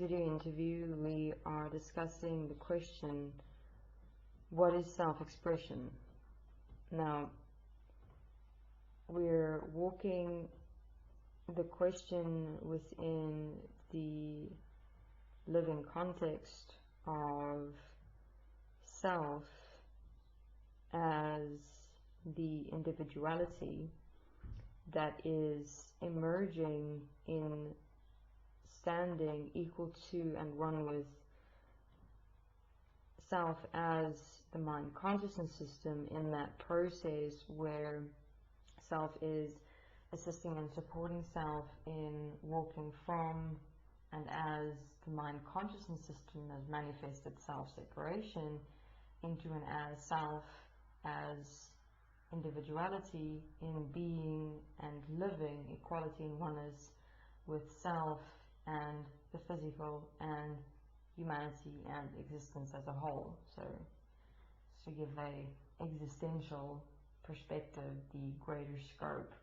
video interview, we are discussing the question, what is self-expression? Now, we're walking the question within the living context of self as the individuality that is emerging in standing equal to and one with self as the mind consciousness system, in that process where self is assisting and supporting self in walking from and as the mind consciousness system has manifested self-separation into and as self as individuality in being and living equality and oneness with self and the physical and humanity and existence as a whole. So to give a existential perspective, the greater scope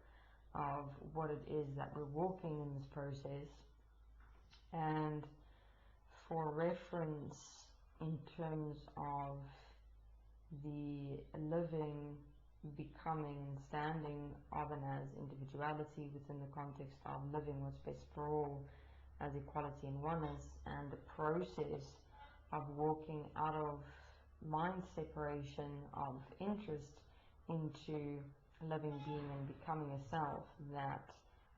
of what it is that we're walking in this process. And for reference, in terms of the living, becoming, standing of and as individuality within the context of living what's best for all as equality and oneness, and the process of walking out of mind separation of interest into living, being and becoming a self that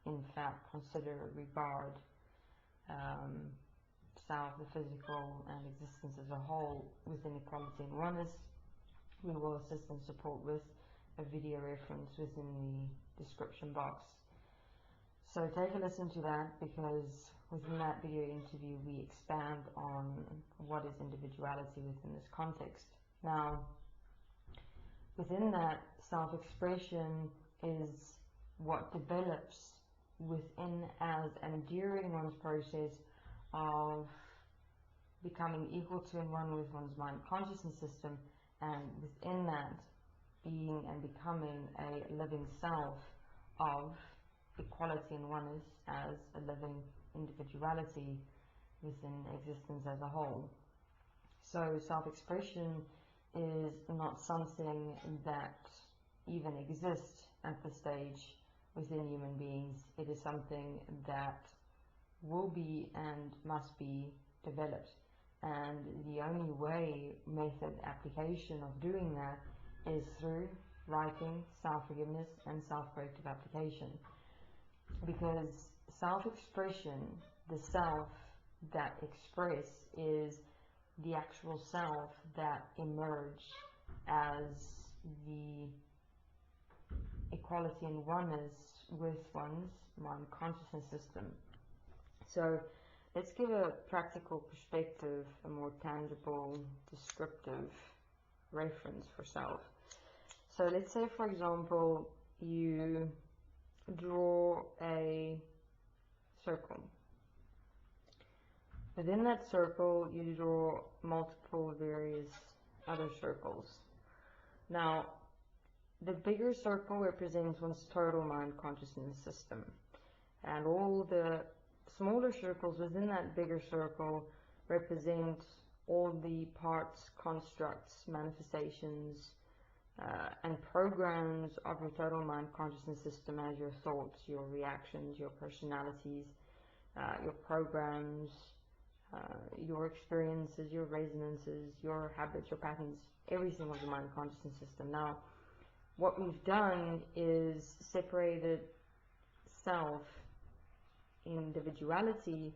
in fact consider, regard self, the physical and existence as a whole within equality and oneness. We will assist and support with a video reference within the description box. So take a listen to that, because within that video interview we expand on what is individuality within this context. Now, within that, self-expression is what develops within, as and during one's process of becoming equal to and one with one's mind consciousness system, and within that being and becoming a living self of equality and oneness as a living individuality within existence as a whole. So self-expression is not something that even exists at this stage within human beings. It is something that will be and must be developed, and the only way, method, application of doing that is through writing, self-forgiveness and self-corrective application. Because self-expression, the self that express, is the actual self that emerge as the equality and oneness with one's mind consciousness system. So let's give a practical perspective, a more tangible, descriptive reference for self. So let's say, for example, you draw a circle. Within that circle, you draw multiple various other circles. Now, the bigger circle represents one's total mind consciousness system, and all the smaller circles within that bigger circle represent all the parts, constructs, manifestations, and programs of your total mind consciousness system, as your thoughts, your reactions, your personalities, your programs, your experiences, your resonances, your habits, your patterns, everything of the mind consciousness system. Now, what we've done is separated self, individuality,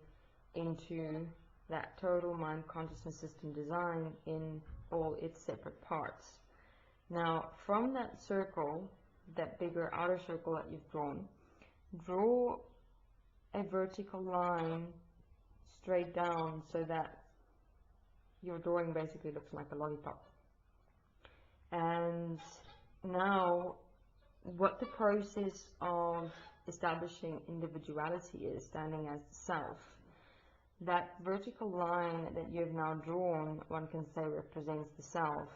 into that total mind consciousness system design in all its separate parts. Now, from that circle, that bigger outer circle that you've drawn, draw a vertical line straight down so that your drawing basically looks like a lollipop. And now, what the process of establishing individuality is, standing as the self, that vertical line that you have now drawn, one can say, represents the self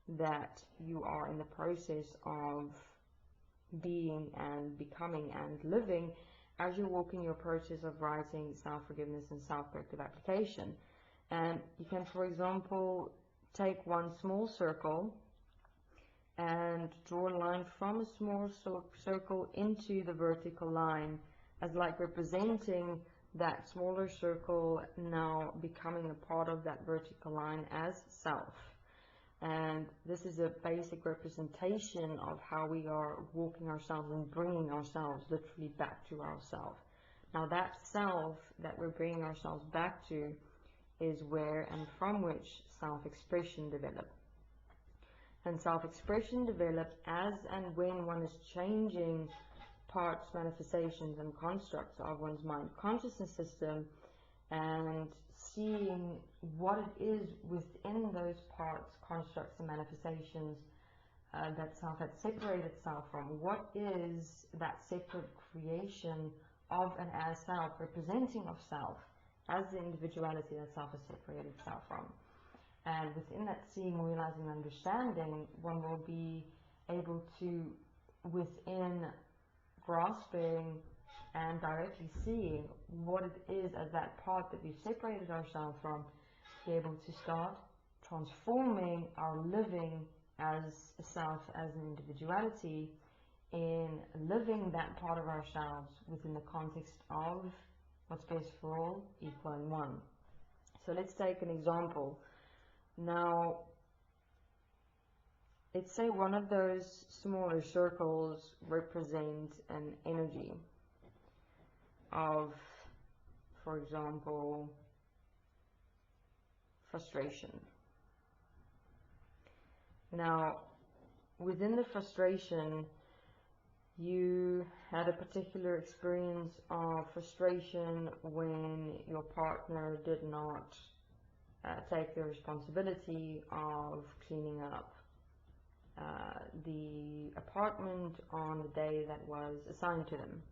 that you are in the process of being and becoming and living as you're walking your process of writing self-forgiveness and self-corrective application. And you can, for example, take one small circle and draw a line from a small circle into the vertical line, as like representing that smaller circle now becoming a part of that vertical line as self. And this is a basic representation of how we are walking ourselves and bringing ourselves literally back to ourself. Now that self that we're bringing ourselves back to is where and from which self-expression develops. And self-expression develops as and when one is changing parts, manifestations, and constructs of one's mind consciousness system, and seeing what it is within those parts, constructs, and manifestations that self had separated itself from. What is that separate creation of an as self, representing of self as the individuality that self has separated itself from? And within that seeing, realizing, understanding, one will be able to, within grasping and directly seeing what it is as that part that we've separated ourselves from, be able to start transforming our living as a self, as an individuality, in living that part of ourselves within the context of what's best for all, equal and one. So let's take an example. Now, let's say one of those smaller circles represent an energy of, for example, frustration. Now, within the frustration, you had a particular experience of frustration when your partner did not take the responsibility of cleaning up the apartment on the day that was assigned to them.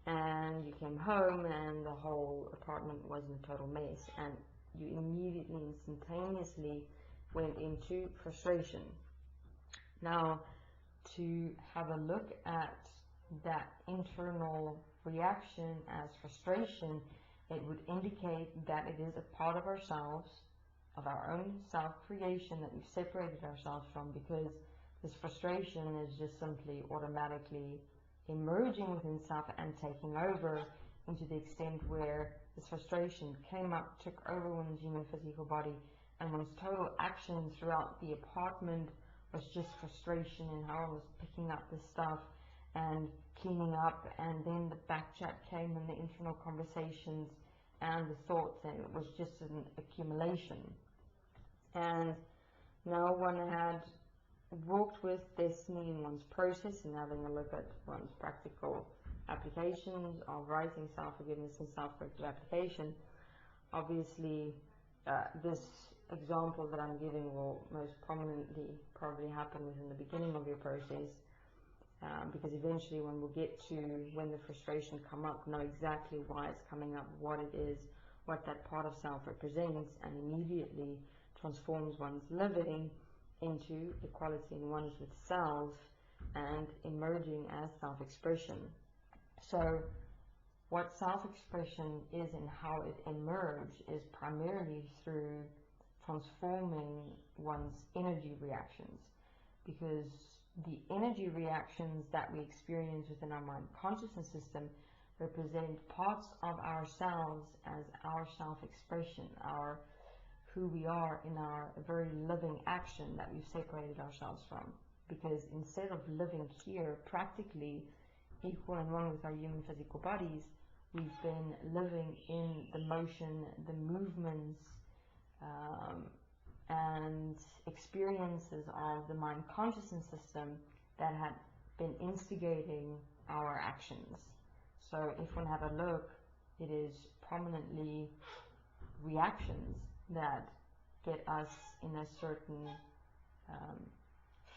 And you came home and the whole apartment was in a total mess, and you immediately, instantaneously went into frustration. Now, to have a look at that internal reaction as frustration, it would indicate that it is a part of ourselves, of our own self-creation that we've separated ourselves from, because this frustration is just simply automatically emerging within self and taking over, into the extent where this frustration came up, took over one's human physical body, and one's total action throughout the apartment was just frustration in how I was picking up this stuff and cleaning up, and then the back chat came and the internal conversations and the thoughts, and it was just an accumulation. And now one had walked with Destiny in one's process and having a look at one's practical applications of writing self-forgiveness and self-corrective application. Obviously, this example that I'm giving will most prominently probably happen within the beginning of your process, because eventually one will get to, when the frustration come up, know exactly why it's coming up, what it is, what that part of self represents, and immediately transforms one's living into equality and oneness with self and emerging as self-expression. So what self-expression is and how it emerges is primarily through transforming one's energy reactions, because the energy reactions that we experience within our mind consciousness system represent parts of ourselves as our self-expression, our who we are in our very living action that we've separated ourselves from. Because instead of living here practically equal and one with our human physical bodies, we've been living in the motion, the movements, and experiences of the mind consciousness system that had been instigating our actions. So if one have a look, it is prominently reactions that get us in a certain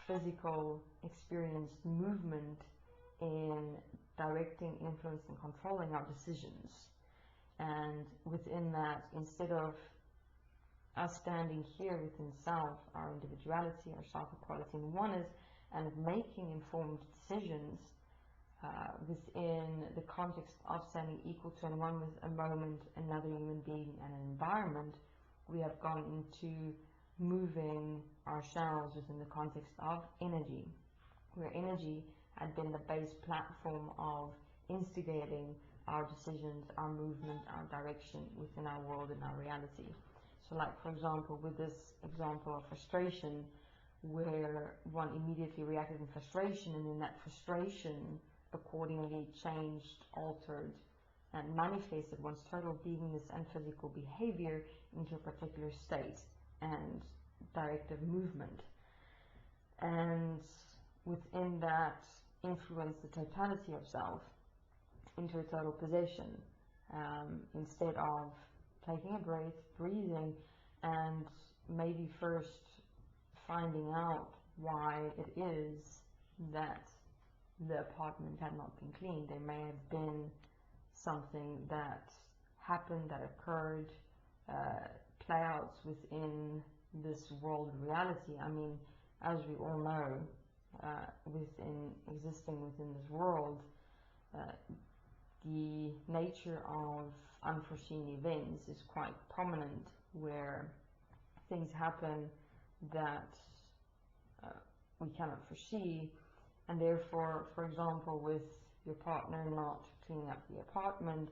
physical experienced movement in directing, influencing, controlling our decisions. And within that, instead of us standing here within self, our individuality, our self-equality and oneness, and making informed decisions, within the context of standing equal to and one with a moment, another human being, and an environment, we have gone into moving ourselves within the context of energy, where energy had been the base platform of instigating our decisions, our movement, our direction within our world and our reality. So like, for example, with this example of frustration, where one immediately reacted in frustration, and then that frustration accordingly changed, altered, and manifested one's total beingness and physical behavior into a particular state and directive movement. And within that, influence the totality of self into a total possession, instead of taking a breath, breathing, and maybe first finding out why it is that the apartment had not been cleaned. There may have been something that happened, that occurred, playouts within this world reality. I mean, as we all know, existing within this world, the nature of unforeseen events is quite prominent, where things happen that we cannot foresee, and therefore, for example, with your partner not cleaning up the apartment,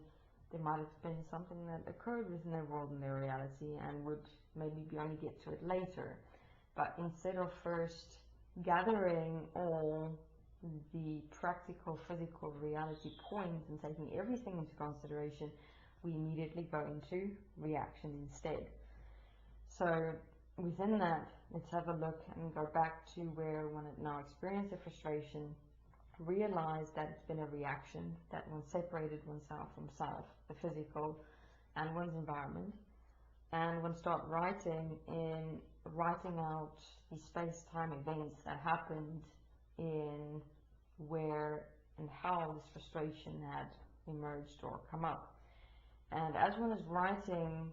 there might have been something that occurred within their world and their reality, and would maybe only get to it later. But instead of first gathering all the practical physical reality points and taking everything into consideration, we immediately go into reaction instead. So within that, let's have a look and go back to where one had now experienced the frustration, realize that it's been a reaction, that one separated oneself from self, the physical, and one's environment, and one start writing out the space-time events that happened in where and how this frustration had emerged or come up. And as one is writing,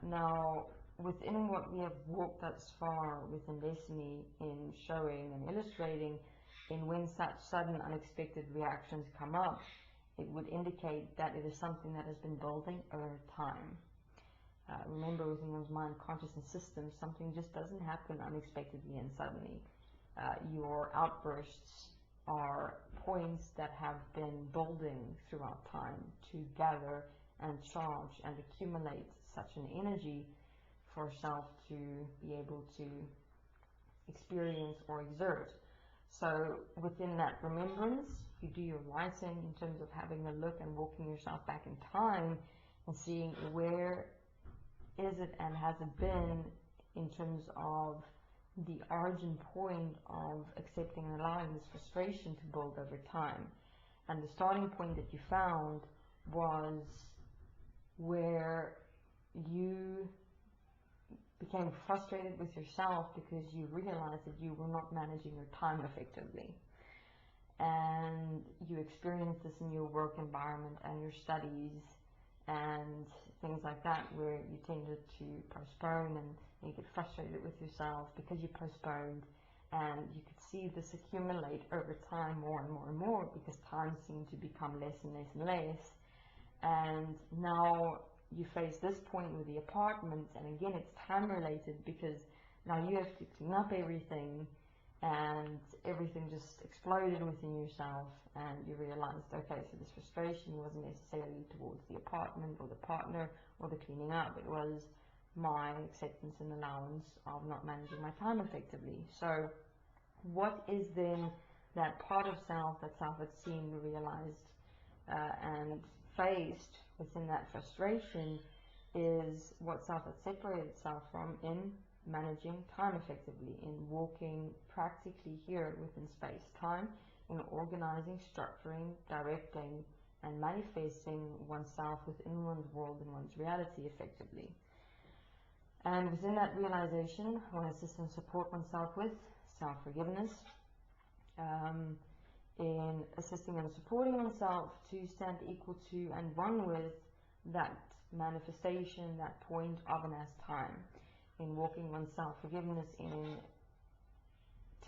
now within what we have walked thus far within Desteni in showing and illustrating, in when such sudden unexpected reactions come up, it would indicate that it is something that has been building over time. Remember, within one's mind consciousness system, something just doesn't happen unexpectedly and suddenly. Your outbursts are points that have been building throughout time to gather and charge and accumulate such an energy for self to be able to experience or exert. So within that remembrance, you do your writing in terms of having a look and walking yourself back in time and seeing where is it and has it been in terms of the origin point of accepting and allowing this frustration to build over time. And the starting point that you found was where you became frustrated with yourself because you realized that you were not managing your time effectively. And you experienced this in your work environment and your studies and things like that, where you tended to postpone and you get frustrated with yourself because you postponed, and you could see this accumulate over time more and more and more because time seemed to become less and less and less. And now you face this point with the apartment, and again it's time related because now you have to clean up everything, and everything just exploded within yourself, and you realized, okay, so this frustration wasn't necessarily towards the apartment or the partner or the cleaning up, it was my acceptance and allowance of not managing my time effectively. So what is then that part of self that self had seen, realized, and faced within that frustration is what self had separated itself from in managing time effectively, in walking practically here within space-time, in organizing, structuring, directing, and manifesting oneself within one's world and one's reality effectively. And within that realization, one assist and support oneself with self-forgiveness, in assisting and supporting oneself to stand equal to and one with that manifestation, that point of and as time, in walking one's self-forgiveness, in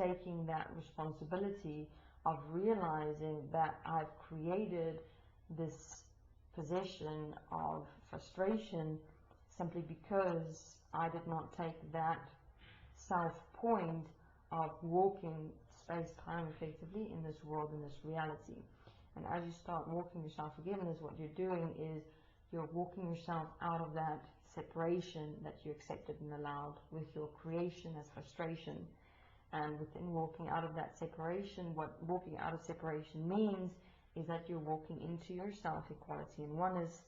taking that responsibility of realizing that I've created this position of frustration simply because I did not take that self point of walking space-time effectively in this world, in this reality. And as you start walking your self-forgiveness, what you're doing is you're walking yourself out of that separation that you accepted and allowed with your creation as frustration. And within walking out of that separation, what walking out of separation means is that you're walking into your self-equality and oneness,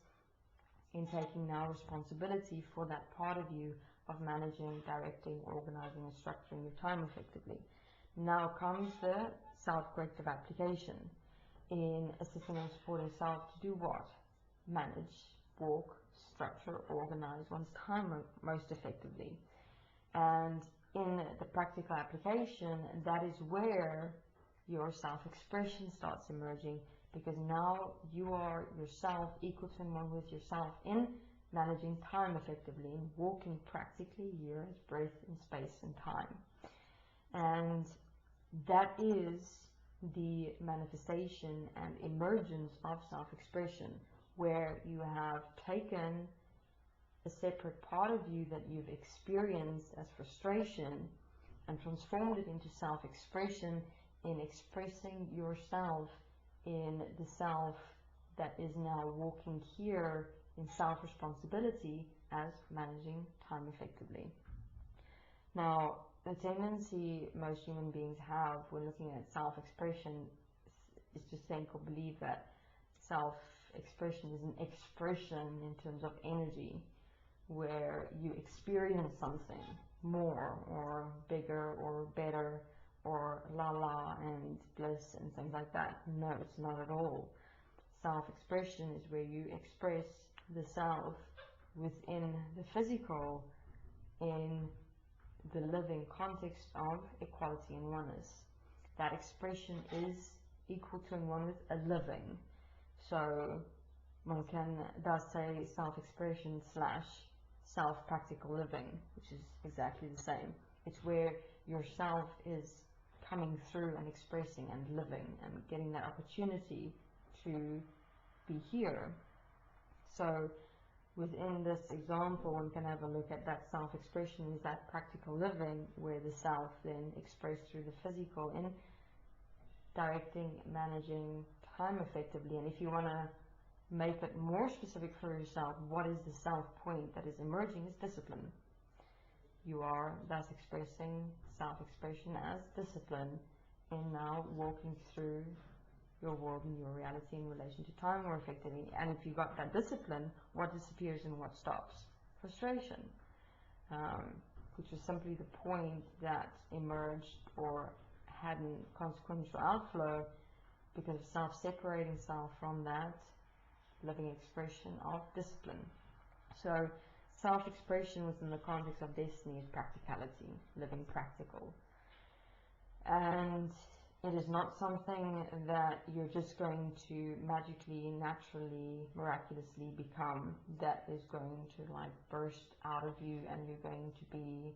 in taking now responsibility for that part of you of managing, directing, organizing, and structuring your time effectively. Now comes the self-corrective application in assisting and supporting self to do what? Manage, walk, structure, organize one's time most effectively. And in the practical application, that is where your self-expression starts emerging, because now you are yourself equal to and one with yourself in managing time effectively and walking practically here as breath in space and time. And that is the manifestation and emergence of self-expression, where you have taken a separate part of you that you've experienced as frustration and transformed it into self-expression in expressing yourself in the self that is now walking here in self-responsibility as managing time effectively. Now, the tendency most human beings have when looking at self-expression is to think or believe that self-expression is an expression in terms of energy, where you experience something more or bigger or better or la and bliss and things like that. No, it's not at all. Self-expression is where you express the self within the physical in the living context of equality and oneness. That expression is equal to and one with a living. So one can thus say self-expression / self-practical living, which is exactly the same. It's where yourself is coming through and expressing and living and getting that opportunity to be here. So within this example, one can have a look at that self-expression is that practical living, where the self then expressed through the physical in directing, managing time effectively. And if you want to make it more specific for yourself, what is the self point that is emerging is discipline. You are thus expressing self-expression as discipline in now walking through your world and your reality in relation to time more effectively. And if you got that discipline, what disappears and what stops? Frustration, which was simply the point that emerged or had a consequential outflow because of self-separating self from that living expression of discipline. So self-expression within the context of destiny is practicality, living practical. And it is not something that you're just going to magically, naturally, miraculously become, that is going to like burst out of you and you're going to be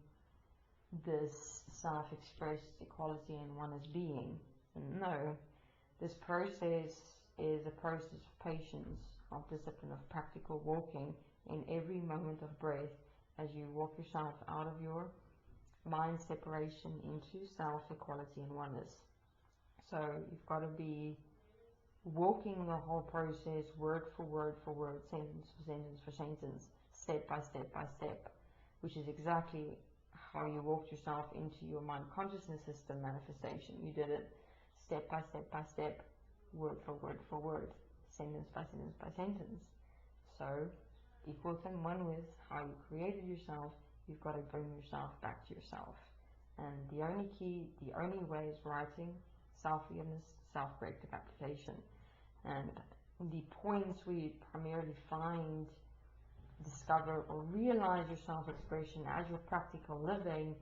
this self-expressed equality and oneness being. No, this process is a process of patience, of discipline, of practical walking in every moment of breath as you walk yourself out of your mind separation into self-equality and oneness. So you've got to be walking the whole process word for word for word, sentence for sentence for sentence, step by step by step, which is exactly how you walked yourself into your mind consciousness system manifestation. You did it step by step by step, word for word for word, sentence by sentence by sentence. So equal and one with how you created yourself, you've got to bring yourself back to yourself. And the only key, the only way is writing, self-forgiveness, self-corrective application. And the points where you primarily find, discover, or realize your self-expression as your practical living,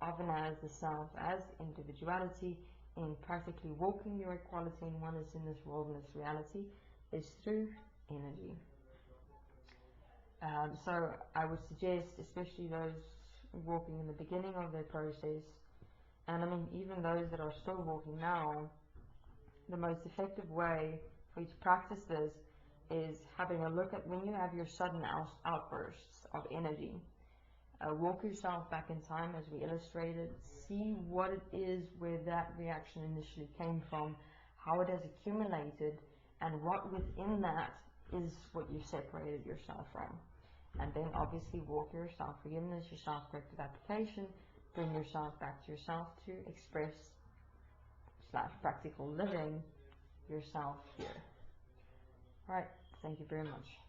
often as the self, as individuality, in practically walking your equality and oneness in this world and this reality, is through energy. So I would suggest, especially those walking in the beginning of their process, and I mean even those that are still walking now, the most effective way for you to practice this is having a look at when you have your sudden outbursts of energy. Walk yourself back in time as we illustrated, see what it is where that reaction initially came from, how it has accumulated, and what within that is what you separated yourself from. And then obviously walk your self-forgiveness, your self-corrective application, bring yourself back to yourself to express / practical living yourself here. Alright, thank you very much.